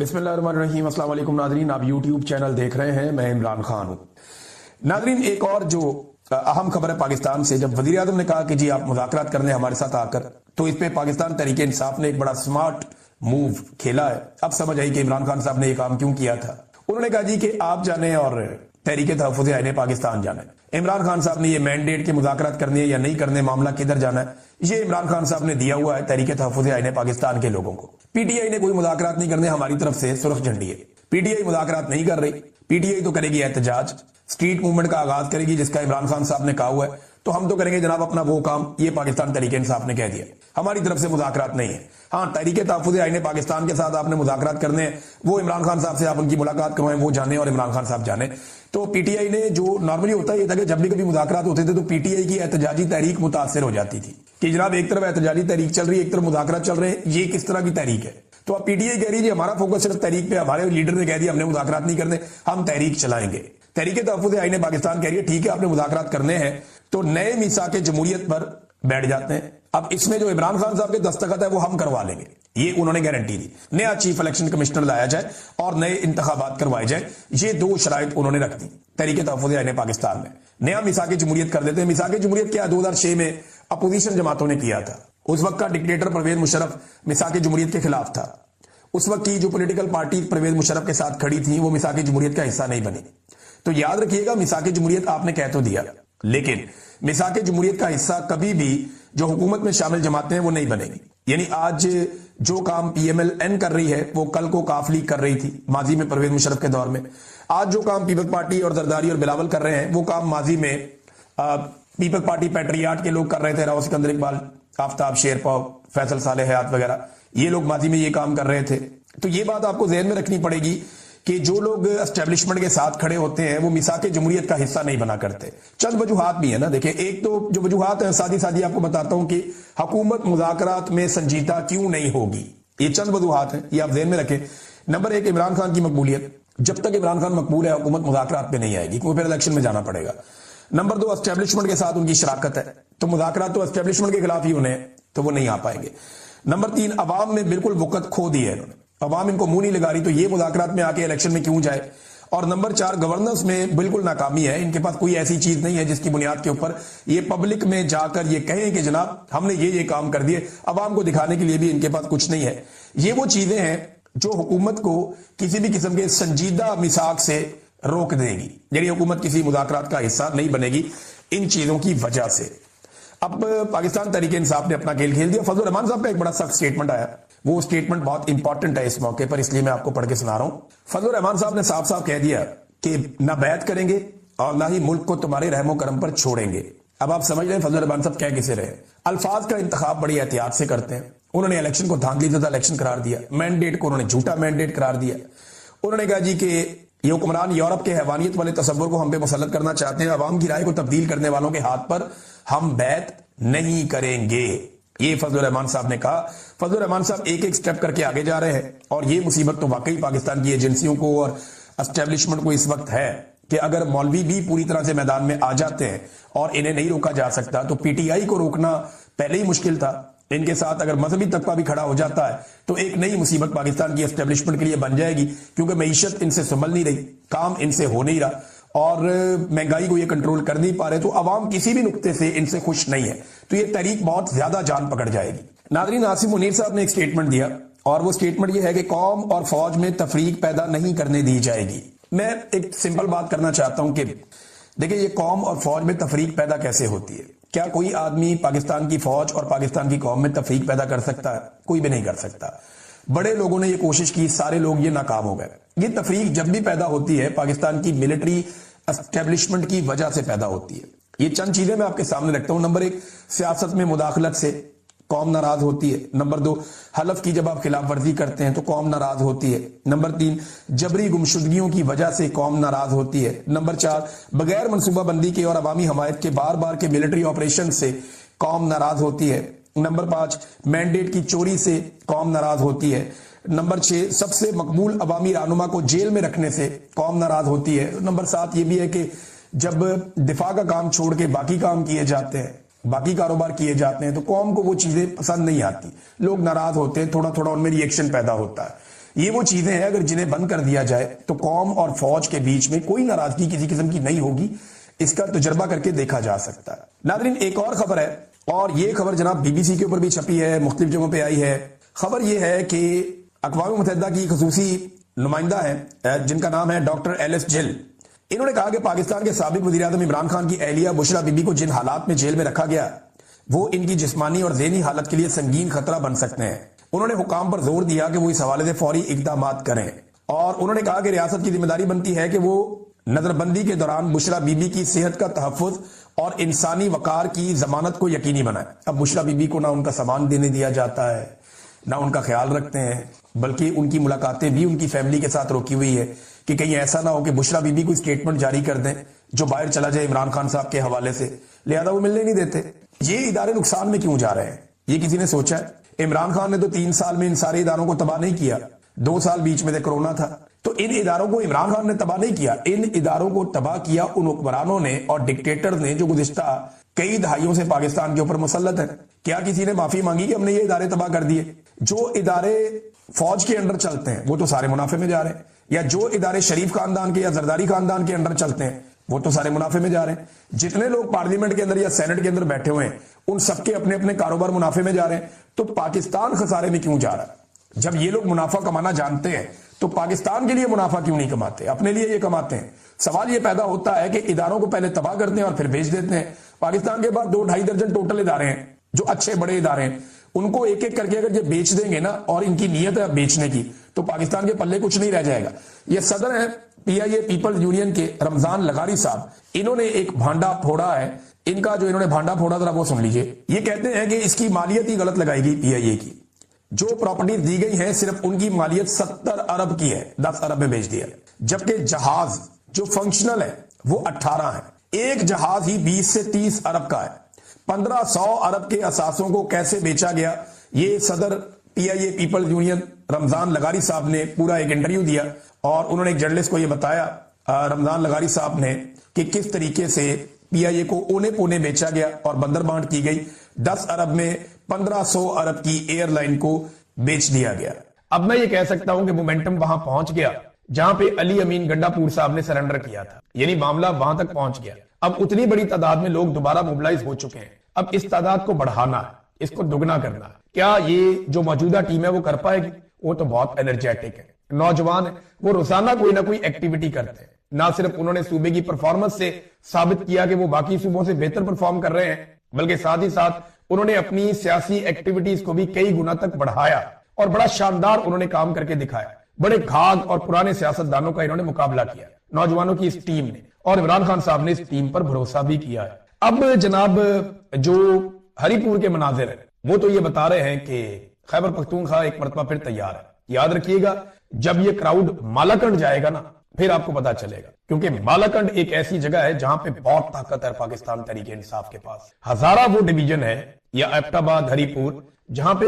बिस्मिल्लाहिर्रहमानिर्रहीम। अस्सलाम वालेकुम नादरीन, आप यूट्यूब चैनल देख रहे हैं, मैं इमरान खान हूं। नादरीन, एक और जो अहम खबर है पाकिस्तान से, जब वजीर आजम ने कहा कि जी आप मुज़ाकरात करने हमारे साथ आकर, तो इस पे पाकिस्तान तहरीक इंसाफ ने एक बड़ा स्मार्ट मूव खेला है। अब समझ आई कि इमरान खान साहब ने ये काम क्यों किया था। उन्होंने कहा जी कि आप जाने और तहरीक तहफ़्फ़ुज़ आईन पाकिस्तान जाना है। इमरान खान साहब ने ये मैंडेट के मुज़ाकरात करनी है या नहीं करने, मामला किधर जाना है, ये इमरान खान साहब ने दिया हुआ है तहरीक तहफ़्फ़ुज़ आईन पाकिस्तान के लोगों को। पीटीआई ने कोई मुज़ाकरात नहीं करने, हमारी तरफ से सुर्ख झंडी है। पीटीआई मुज़ाकरात नहीं कर रही, पीटीआई तो करेगी एहतजाज, स्ट्रीट मूवमेंट का आगाज करेगी जिसका इमरान खान साहब ने कहा हुआ है। तो हम तो करेंगे जनाब अपना वो काम, ये पाकिस्तान तहरीक इंसाफ ने कह दिया, हमारी तरफ से मुज़ाकरात नहीं है। हाँ, तहरीक तहफ़्फ़ुज़ आईन पाकिस्तान के साथ आपने मुज़ाकरात करने हैं, वो इमरान खान साहब से आप उनकी मुलाकात करवाएं, वो जाने और इमरान खान साहब जाने। तो पीटीआई ने, जो नॉर्मली होता है ये था कि जब भी कभी मुज़ाकरात होते थे तो पीटीआई की एहतजाजी तहरीक मुतासर हो जाती थी कि जनाब एक तरफ एहतजाजी तहरीक चल रही है, एक तरफ मुज़ाकरात चल रहे हैं, ये किस तरह की तहरीक है। तो अब पीटीआई कह रही है हमारा फोकस सिर्फ तहरीक पे, हमारे लीडर ने कह दिया हमने मुज़ाकरात नहीं करने, हम तहरीक चलाएंगे। तहरीक तहफ़्फ़ुज़ आईन पाकिस्तान कह रही है ठीक है आपने मुज़ाकरात करने हैं तो नए मीसाक जमहूरियत पर बैठ जाते हैं। अब इसमें जो इमरान खान साहब के दस्तखत है वो हम करवा लेंगे, ये उन्होंने गारंटी दी। नया चीफ इलेक्शन कमिश्नर लाया जाए और नए इंतखाबात करवाए जाए, ये दो शराइत उन्होंने रख दी तहरीक तहफ़्फ़ुज़ आईन पाकिस्तान में। नया मीसाक जमहूरियत कर देते हैं। मीसाक जमहूरियत क्या 2006 में अपोजिशन जमातों ने किया था। उस वक्त का डिक्टेटर परवेज मुशर्रफ मीसाक जमहूरियत के खिलाफ था। उस वक्त की जो पॉलिटिकल पार्टी परवेज मुशर्रफ के साथ खड़ी थी वो मीसाक जमहूरियत का हिस्सा नहीं बनी। तो याद रखिएगा, मीसाक जमहूरियत आपने कह तो दिया, लेकिन मीसाक जमहूरियत का हिस्सा कभी भी जो हुकूमत में शामिल जमातें हैं वो नहीं बनेगी। यानी आज जो काम पीएमएल-एन कर रही है वो कल को काफ लीग कर रही थी माजी में परवेज मुशर्रफ के दौर में। आज जो काम पीपल्स पार्टी और जरदारी और बिलावल कर रहे हैं वो काम माजी में पीपल्स पार्टी पैट्रियाट के लोग कर रहे थे। राव सिकंदर इकबाल, आफ्ताब शेरपाव, फैसल साले हयात वगैरह, ये लोग माजी में ये काम कर रहे थे। तो ये बात आपको ज़हन में रखनी पड़ेगी कि जो लोग एस्टेब्लिशमेंट के साथ खड़े होते हैं वो मीसाक जमहूरियत का हिस्सा नहीं बना करते। चंद वजूहात भी है ना, देखिए एक तो जो वजूहात है सादी सादी आपको बताता हूं कि हुकूमत मुज़ाकरात में संजीदा क्यों नहीं होगी, ये चंद वजूहात हैं, ये आप ज़हन में रखें। नंबर एक, इमरान खान की मकबूलियत, जब तक इमरान खान मकबूल है हुकूमत मुज़ाकरात पे नहीं आएगी क्योंकि फिर इलेक्शन में जाना पड़ेगा। नंबर दो, एस्टेब्लिशमेंट के साथ उनकी शराकत है, तो मुज़ाकरात तो एस्टेब्लिशमेंट के खिलाफ ही उन्हें, तो वो नहीं आ पाएंगे। नंबर तीन, अवाम में बिल्कुल वक़्त खो दी है इन्होंने, अवाम इनको मुंह नहीं लगा रही, तो ये मुज़ाकरात में आके इलेक्शन में क्यों जाए। और नंबर चार, गवर्नेंस में बिल्कुल नाकामी है, इनके पास कोई ऐसी चीज नहीं है जिसकी बुनियाद के ऊपर ये पब्लिक में जाकर ये कहें कि जनाब हमने ये काम कर दिए। अवाम को दिखाने के लिए भी इनके पास कुछ नहीं है। ये वो चीजें हैं जो हुकूमत को किसी भी किस्म के संजीदा मिसाक से रोक देगी, यानी हुकूमत किसी मुज़ाकरात का हिस्सा नहीं बनेगी इन चीजों की वजह से। अब पाकिस्तान तहरीक इंसाफ ने अपना खेल खेल दिया। फजल रहमान साहब का एक बड़ा सख्त स्टेटमेंट आया, वो स्टेटमेंट बहुत इंपॉर्टेंट है इस मौके पर, इसलिए मैं आपको पढ़ के सुना रहा हूं। फजल रहमान साहब ने साफ साफ कह दिया कि ना बैत करेंगे और ना ही मुल्क को तुम्हारे रहमो करम पर छोड़ेंगे। अब आप समझ रहे हैं फजल रहमान साहब कह किसे रहे। अल्फाज का इंतखाब बड़ी एहतियात से करते हैं। उन्होंने इलेक्शन को धांधलीज़दा इलेक्शन करार दिया, मैंडेट को उन्होंने झूठा मैंडेट करार दिया। उन्होंने कहा जी कि ये हुक्मरान यूरोप के हैवानियत वाले तस्वुर को हम पे मुसल्लत करना चाहते हैं, अवाम की राय को तब्दील करने वालों के हाथ पर हम बैत नहीं करेंगे, ये फजल रहमान साहब ने कहा। फजल रहमान साहब एक एक स्टेप करके आगे जा रहे हैं और ये मुसीबत तो वाकई पाकिस्तान की एजेंसियों को और एस्टेब्लिशमेंट को इस वक्त है कि अगर मौलवी भी पूरी तरह से मैदान में आ जाते हैं और इन्हें नहीं रोका जा सकता, तो पीटीआई को रोकना पहले ही मुश्किल था। इनके साथ अगर मजहबी तबका भी खड़ा हो जाता है तो एक नई मुसीबत पाकिस्तान की एस्टेब्लिशमेंट के लिए बन जाएगी, क्योंकि मईशत इनसे संभल नहीं रही, काम इनसे हो नहीं रहा और महंगाई को ये कंट्रोल कर नहीं पा रहे, तो अवाम किसी भी नुक्ते से इनसे खुश नहीं है, तो ये तहरीक बहुत ज्यादा जान पकड़ जाएगी। नाज़रीन, आसिफ मुनीर साहब ने एक स्टेटमेंट दिया और वो स्टेटमेंट ये है कि कौम और फौज में तफरीक पैदा नहीं करने दी जाएगी। मैं एक सिंपल बात करना चाहता हूं कि देखिए ये कौम और फौज में तफरीक पैदा कैसे होती है। क्या कोई आदमी पाकिस्तान की फौज और पाकिस्तान की कौम में तफरीक पैदा कर सकता है? कोई भी नहीं कर सकता। बड़े लोगों ने ये कोशिश की, सारे लोग ये नाकाम हो गए। ये तफरीक जब भी पैदा होती है पाकिस्तान की मिलिट्री एस्टेब्लिशमेंट की वजह से पैदा होती है। ये चंद चीजें मैं आपके सामने रखता हूं। नंबर एक, सियासत में मुदाखलत से कौम नाराज होती है। नंबर दो, हलफ की जब आप खिलाफ वर्जी करते हैं तो कौम नाराज होती है। नंबर तीन, जबरी गुमशुदगियों की वजह से कौम नाराज होती है। नंबर चार, बगैर मनसूबाबंदी के और अवामी हमायत के बार बार के मिलिट्री ऑपरेशन से कौम नाराज होती है। नंबर पांच, मैंडेट की चोरी से कौम नाराज होती है। नंबर छह, सबसे मकबूल अवामी रहनुमा को जेल में रखने से कौम नाराज होती है। नंबर सात ये भी है कि जब दिफा का काम छोड़ के बाकी काम किए जाते हैं, बाकी कारोबार किए जाते हैं, तो कौम को वो चीजें पसंद नहीं आती, लोग नाराज होते हैं, थोड़ा थोड़ा उनमें रिएक्शन पैदा होता है। یہ وہ چیزیں ہیں اگر جنہیں بند کر دیا جائے تو قوم اور فوج کے بیچ میں کوئی ناراضگی کسی قسم کی نہیں ہوگی. اس کا تجربہ کر کے دیکھا جا سکتا ہے. ناظرین ایک اور خبر ہے اور یہ خبر جناب بی بی سی کے اوپر بھی چھپی ہے, مختلف جگہوں پہ آئی ہے. خبر یہ ہے کہ اقوام متحدہ کی خصوصی نمائندہ ہے جن کا نام ہے ڈاکٹر ایلس جل. انہوں نے کہا کہ پاکستان کے سابق وزیر اعظم عمران خان کی اہلیہ بشرا بی بی کو جن حالات میں جیل میں رکھا گیا وہ ان کی جسمانی اور ذہنی حالت کے لیے سنگین خطرہ بن سکتے ہیں. انہوں نے حکام پر زور دیا کہ وہ اس حوالے سے فوری اقدامات کریں اور انہوں نے کہا کہ ریاست کی ذمہ داری بنتی ہے کہ وہ نظر بندی کے دوران بشرا بی بی کی صحت کا تحفظ اور انسانی وقار کی ضمانت کو یقینی بنائے. اب بشرا بی بی کو نہ ان کا سامان دینے دیا جاتا ہے نہ ان کا خیال رکھتے ہیں, بلکہ ان کی ملاقاتیں بھی ان کی فیملی کے ساتھ روکی ہوئی ہے کہ کہیں ایسا نہ ہو کہ بشرا بی بی کو اسٹیٹمنٹ جاری کر دیں جو باہر چلا جائے عمران خان صاحب کے حوالے سے, لہذا وہ ملنے نہیں دیتے. یہ ادارے نقصان میں کیوں جا رہے ہیں یہ کسی نے سوچا ہے؟ عمران خان نے تو 3 سال میں ان سارے اداروں کو تباہ نہیں کیا, 2 سال بیچ میں کرونا تھا, تو ان اداروں کو عمران خان نے تباہ نہیں کیا, ان اداروں کو تباہ کیا ان حکمرانوں نے اور ڈکٹیٹر نے جو گزشتہ کئی دہائیوں سے پاکستان کے اوپر مسلط ہے. کیا کسی نے معافی مانگی کہ ہم نے یہ ادارے تباہ کر دیے؟ جو ادارے فوج کے انڈر چلتے ہیں وہ تو سارے منافع میں جا رہے ہیں, یا جو ادارے شریف خاندان کے یا زرداری خاندان کے انڈر چلتے ہیں وہ تو سارے منافع میں جا رہے ہیں. جتنے لوگ پارلیمنٹ کے اندر یا سینٹ کے اندر بیٹھے ہوئے ہیں ان سب کے اپنے اپنے کاروبار منافع میں جا رہے ہیں, تو پاکستان خسارے میں کیوں جا رہا ہے؟ جب یہ لوگ منافع کمانا جانتے ہیں تو پاکستان کے لیے منافع کیوں نہیں کماتے, اپنے لیے یہ کماتے ہیں. سوال یہ پیدا ہوتا ہے کہ اداروں کو پہلے تباہ کرتے ہیں اور پھر بیچ دیتے ہیں. پاکستان کے بعد 2-2.5 درجن ٹوٹل ادارے ہیں جو اچھے بڑے ادارے ہیں, ان کو ایک ایک کر کے اگر یہ بیچ دیں گے نا, اور ان کی نیت ہے بیچنے کی, تو پاکستان کے پلے کچھ نہیں رہ جائے گا. یہ صدر ہیں PIA پیپل یونین کے رمضان لغاری صاحب, انہوں نے ایک بھانڈا پھوڑا ہے. ان کا جو انہوں نے بھانڈا پھوڑا ذرا وہ سن لیجئے. یہ کہتے ہیں کہ اس کی مالیت ہی غلط لگائی گئی PIA کی. جو پراپرٹیز دی گئی ہیں صرف ان کی مالیت 70 ارب کی ہے, 10 ارب میں بیچ دیا, جبکہ جہاز جو فنکشنل ہے وہ 18 ہے. ایک جہاز ہی 20 سے 30 ارب کا ہے. 1500 ارب کے اثاثوں کو کیسے بیچا گیا, یہ صدر PIA پیپل یونین رمضان لغاری صاحب نے پورا ایک انٹرویو دیا اور انہوں نے ایک جرنلسٹ کو یہ بتایا, رمضان لغاری صاحب نے, کہ کس طریقے سے PIA کو اونے پونے بیچا گیا اور بندر بانٹ کی گئی. 10 ارب میں 1500 ارب کی ایئر لائن کو بیچ دیا گیا. اب میں یہ کہہ سکتا ہوں کہ مومنٹم وہاں پہنچ گیا جہاں پہ علی امین گنڈا پور صاحب نے سرنڈر کیا تھا, یعنی معاملہ وہاں تک پہنچ گیا. اب اتنی بڑی تعداد میں لوگ دوبارہ موبلائز ہو چکے ہیں. اب اس تعداد کو بڑھانا ہے, اس کو دگنا کرنا ہے. کیا یہ جو موجودہ ٹیم ہے وہ کر پائے گی؟ وہ تو بہت انرجیٹک ہے, نوجوان ہے, وہ روزانہ کوئی نہ کوئی ایکٹیویٹی کرتے ہیں. نہ صرف انہوں نے صوبے کی پرفارمنس سے ثابت کیا کہ وہ باقی صوبوں سے بہتر پرفارم کر رہے ہیں, بلکہ ساتھ ہی ساتھ انہوں نے اپنی سیاسی ایکٹیویٹیز کو بھی کئی گنا تک بڑھایا اور بڑا شاندار انہوں نے کام کر کے دکھایا. بڑے گھاگ اور پرانے سیاستدانوں کا انہوں نے مقابلہ کیا نوجوانوں کی اس ٹیم نے, اور عمران خان صاحب نے اس ٹیم پر بھروسہ بھی کیا ہے. اب جناب جو ہری پور کے مناظر ہیں وہ تو یہ بتا رہے ہیں کہ خیبر پختونخوا ایک مرتبہ پھر تیار ہے. یاد رکھیے گا جب یہ کراؤڈ مالاکنڈ جائے گا نا پھر آپ کو پتا چلے گا, کیونکہ مالاکنڈ ایک ایسی جگہ ہے جہاں پہ بہت طاقت ہے پاکستان تحریک انصاف کے پاس. ہزارہ وہ ڈویژن ہے یا ایبٹ آباد ہری پور جہاں پہ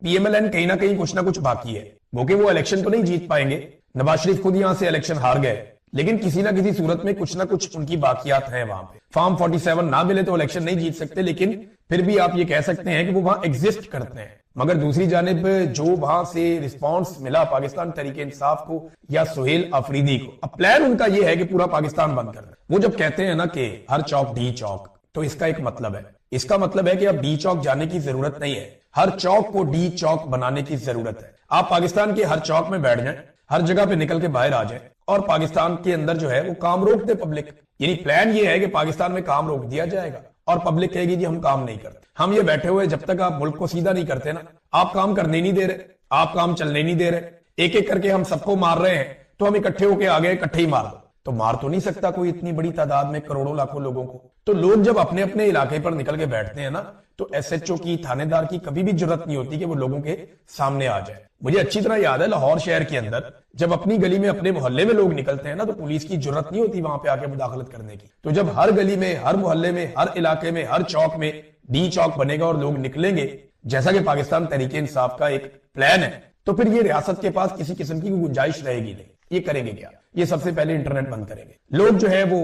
PMLN کہیں نہ کہیں کچھ نہ کچھ باقی ہے. وہ الیکشن تو نہیں جیت پائیں گے, نواز شریف خود یہاں سے الیکشن ہار گئے, لیکن کسی نہ کسی صورت میں کچھ نہ کچھ ان کی باقیات ہیں وہاں پہ. فارم 47 نہ ملے تو الیکشن نہیں جیت سکتے, لیکن پھر بھی آپ یہ کہہ سکتے ہیں کہ وہ وہاں ایگزسٹ کرتے ہیں. مگر دوسری جانب جو وہاں سے رسپانس ملا پاکستان تحریک انصاف کو یا سہیل آفریدی کو, اب پلان ان کا یہ ہے کہ پورا پاکستان بند کرنا. وہ جب کہتے ہیں نا کہ ہر چوک ڈی چوک, تو اس کا ایک مطلب ہے, اس کا مطلب ہے کہ اب ڈی چوک جانے کی ضرورت نہیں ہے, ہر چوک کو ڈی چوک بنانے کی ضرورت ہے. آپ پاکستان کے ہر چوک میں بیٹھ جائیں, ہر جگہ پہ نکل کے باہر آ جائیں اور پاکستان کے اندر جو ہے وہ کام روک دے پبلک. یعنی پلان یہ ہے کہ پاکستان میں کام روک دیا جائے گا اور پبلک کہے گی جی ہم کام نہیں کرتے. ہم یہ بیٹھے ہوئے جب تک آپ ملک کو سیدھا نہیں کرتے نا, آپ کام کرنے نہیں دے رہے, آپ کام چلنے نہیں دے رہے, ایک ایک کر کے ہم سب کو مار رہے ہیں, تو ہم اکٹھے ہو کے آگے اکٹھے ہی مار دو. تو مار تو نہیں سکتا کوئی اتنی بڑی تعداد میں کروڑوں لاکھوں لوگوں کو. تو لوگ جب اپنے اپنے علاقے پر نکل کے بیٹھتے ہیں نا, تو SHO کی, تھانے دار کی کبھی بھی جرت نہیں ہوتی کہ وہ لوگوں کے سامنے آ جائے. مجھے اچھی طرح یاد ہے لاہور شہر کے اندر جب اپنی گلی میں اپنے محلے میں لوگ نکلتے ہیں نا, تو پولیس کی جرت نہیں ہوتی وہاں پہ آ کے مداخلت کرنے کی. تو جب ہر گلی میں, ہر محلے میں, ہر علاقے میں, ہر چوک میں ڈی چوک بنے گا اور لوگ نکلیں گے جیسا کہ پاکستان تحریک انصاف کا ایک پلان ہے, تو پھر یہ ریاست کے پاس کسی قسم کی گنجائش رہے گی نہیں. یہ کریں گے کیا؟ یہ سب سے پہلے انٹرنیٹ بند کریں گے. لوگ جو ہے وہ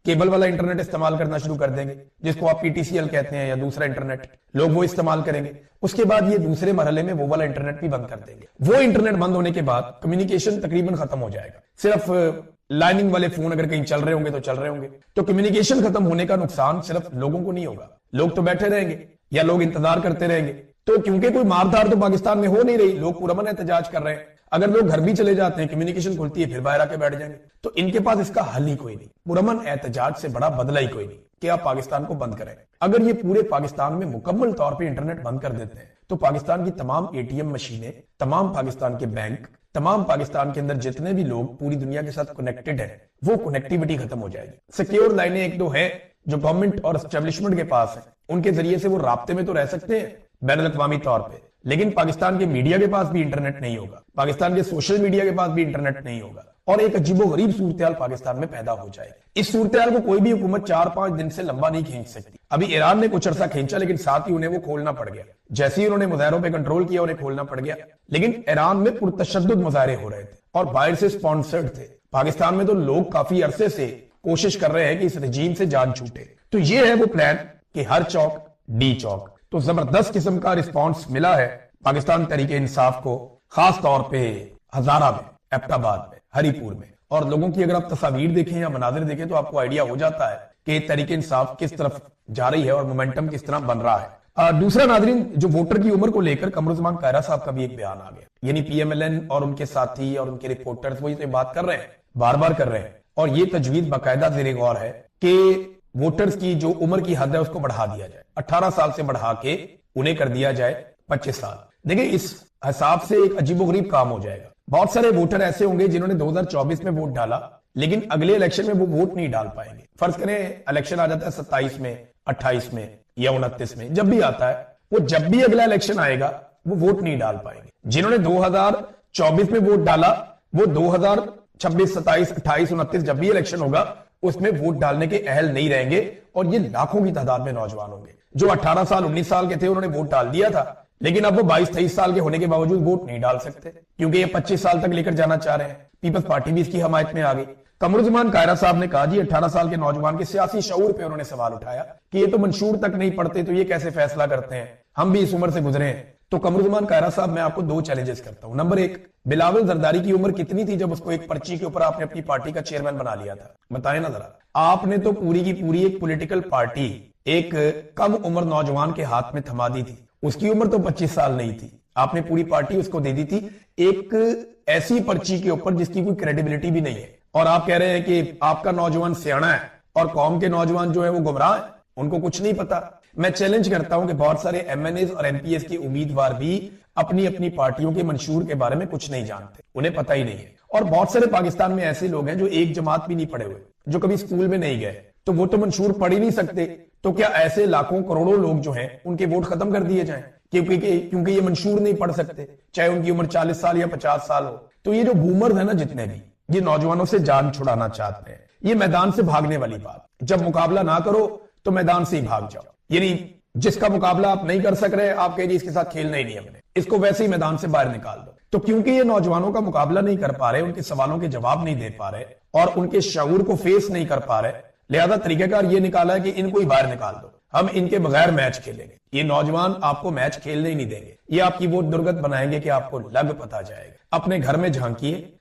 केबल वाला इंटरनेट इस्तेमाल करना शुरू कर देंगे, जिसको आप PTCL कहते हैं या दूसरा इंटरनेट, लोग वो इस्तेमाल करेंगे। उसके बाद ये दूसरे मरहले में वो वाला इंटरनेट भी बंद कर देंगे। वो इंटरनेट बंद होने के बाद कम्युनिकेशन तकरीबन खत्म हो जाएगा। सिर्फ लाइनिंग वाले फोन अगर कहीं चल रहे होंगे तो चल रहे होंगे। तो कम्युनिकेशन खत्म होने का नुकसान सिर्फ लोगों को नहीं होगा, लोग तो बैठे रहेंगे या लोग इंतजार करते रहेंगे। तो क्योंकि कोई मारधार तो पाकिस्तान में हो नहीं रही, लोग पुरअमन एहतजाज कर रहे हैं। अगर लोग घर भी चले जाते हैं, कम्युनिकेशन खुलती है, फिर बाहर आके बैठ जाएंगे। तो इनके पास इसका हल ही कोई नहीं, पुरअमन एहतजाज से बड़ा बदला ही कोई नहीं कि आप पाकिस्तान को बंद करें। अगर ये पूरे पाकिस्तान में मुकम्मल तौर पे इंटरनेट बंद कर देते हैं तो पाकिस्तान की तमाम ATM मशीनें, तमाम पाकिस्तान के बैंक, तमाम पाकिस्तान के अंदर जितने भी लोग पूरी दुनिया के साथ कनेक्टेड है, वो कनेक्टिविटी खत्म हो जाएगी। सिक्योर लाइनें एक दो है जो गवर्नमेंट और एस्टेब्लिशमेंट के पास है, उनके जरिए से वो राब्ते में तो रह सकते हैं बैनुल-अक़वामी तौर पे, लेकिन पाकिस्तान के मीडिया के पास भी इंटरनेट नहीं होगा, पाकिस्तान के सोशल मीडिया के पास भी इंटरनेट नहीं होगा, और एक अजीबोगरीब सूरत-ए-हाल पाकिस्तान में पैदा हो जाएगी। इस सूरत-ए-हाल को कोई भी हुकूमत 4-5 दिन से लंबा नहीं खींच सकती। अभी ईरान ने कुछ अरसा खींचा, लेकिन साथ ही उन्हें वो खोलना पड़ गया। जैसे ही उन्होंने मुजाहरों पे कंट्रोल किया, उन्हें खोलना पड़ गया। लेकिन ईरान में पुरतशद्दुद मुजाहरे हो रहे थे और बाहर से स्पॉन्सर्ड थे। पाकिस्तान में तो लोग काफी अरसे से कोशिश कर रहे हैं कि इस रजीम से जान छूटे। तो ये है वो प्लान कि हर चौक डी चौक। तो जबरदस्त किस्म का रिस्पॉन्स मिला है पाकिस्तान तहरीके इंसाफ को, खास तौर पे हजारा में, एबटाबाद में, हरीपुर में। और लोगों की अगर आप तस्वीर देखें या मनाजिर देखें तो आपको आइडिया हो जाता है कि तहरीके इंसाफ किस तरफ जा रही है और मोमेंटम किस तरह बन रहा है। दूसरा नाज़रीन, जो वोटर की उम्र को लेकर कमरुज़्ज़मान कायरा साहब का भी एक बयान आ गया, यानी PMLN और उनके साथी और उनके रिपोर्टर्स वो ये बात कर रहे हैं, बार बार कर रहे हैं, और ये तजवीज बाकायदा ज़ेरे गौर है कि वोटर्स की जो उम्र की हद है उसको बढ़ा दिया जाए, 18 साल से बढ़ा के उन्हें कर दिया जाए 25 साल। देखिए, इस हिसाब से एक अजीबोगरीब काम हो जाएगा। बहुत सारे वोटर ऐसे होंगे जिन्होंने 2024 में वोट डाला, लेकिन अगले इलेक्शन में वो वोट नहीं डाल पाएंगे। फर्ज करें इलेक्शन आ जाता है 27 में, 28 में या 29 में, जब भी आता है, वो जब भी अगला इलेक्शन आएगा वो वोट नहीं डाल पाएंगे। जिन्होंने 2024 में वोट डाला वो 2026, 27, 28, 29 जब भी इलेक्शन होगा उसमें वोट डालने के अहल नहीं रहेंगे। और ये लाखों की तादाद में नौजवान होंगे जो 18 साल 19 साल के थे, उन्होंने वोट डाल दिया था, लेकिन अब वो 22-23 साल के होने के बावजूद वोट नहीं डाल सकते क्योंकि ये 25 साल तक लेकर जाना चाह रहे हैं। पीपल्स पार्टी भी इसकी हमायत में आ गई। कमरुज़्ज़मान कायरा साहब ने कहा जी 18 साल के नौजवान के सियासी शऊर पे उन्होंने सवाल उठाया कि ये तो मंशूर तक नहीं पढ़ते, तो ये कैसे फैसला करते हैं, हम भी इस उम्र से गुजरे हैं। तो कमरुज़्ज़मान कायरा साहब, मैं आपको 2 चैलेंजेस करता हूं। नंबर 1, बिलावल जरदारी की उम्र कितनी थी जब उसको एक पर्ची के ऊपर आपने अपनी पार्टी का चेयरमैन बना लिया था? बताएं ना जरा। आपने तो पूरी की पूरी एक पॉलिटिकल पार्टी एक कम उम्र नौजवान के हाथ में थमा दी थी। उसकी उम्र तो 25 साल नहीं थी, आपने पूरी पार्टी उसको दे दी थी एक ऐसी पर्ची के ऊपर जिसकी कोई क्रेडिबिलिटी भी नहीं है। और आप कह रहे हैं कि आपका नौजवान सियाना है और कौम के नौजवान जो है वो गुमराह है, उनको कुछ नहीं पता। मैं चैलेंज करता हूं कि बहुत सारे MNAs और MPs के उम्मीदवार भी अपनी अपनी पार्टियों के मंशूर के बारे में कुछ नहीं जानते, उन्हें पता ही नहीं है। और बहुत सारे पाकिस्तान में ऐसे लोग हैं जो एक जमात भी नहीं पढ़े हुए, जो कभी स्कूल में नहीं गए, तो वो तो मंशूर पढ़ ही नहीं सकते। तो क्या ऐसे लाखों करोड़ों लोग जो हैं उनके वोट खत्म कर दिए जाएं क्योंकि ये मंशूर नहीं पढ़ सकते, चाहे उनकी उम्र 40 साल या 50 साल हो? तो ये जो बूमर्स है ना, जितने भी ये नौजवानों से जान छुड़ाना चाहते हैं, ये मैदान से भागने वाली बात। जब मुकाबला ना करो तो मैदान से ही भाग जाओ। यानी जिसका मुकाबला आप नहीं कर सक रहे, आप कहिए इसके साथ खेलना ही नहीं हमने, इसको वैसे ही मैदान से बाहर निकाल दो। तो क्योंकि ये नौजवानों का मुकाबला नहीं कर पा रहे, उनके सवालों के जवाब नहीं दे पा रहे और उनके शऊर को फेस नहीं कर पा रहे, लिहाजा तरीकाकार ये निकाला है कि इनको ही बाहर निकाल दो, हम इनके बगैर मैच खेलेंगे। ये नौजवान आपको मैच खेलने ही नहीं देंगे, ये आपकी वोट दुर्गत बनाएंगे कि आपको लग पता जाएगा। अपने घर में झांकिए,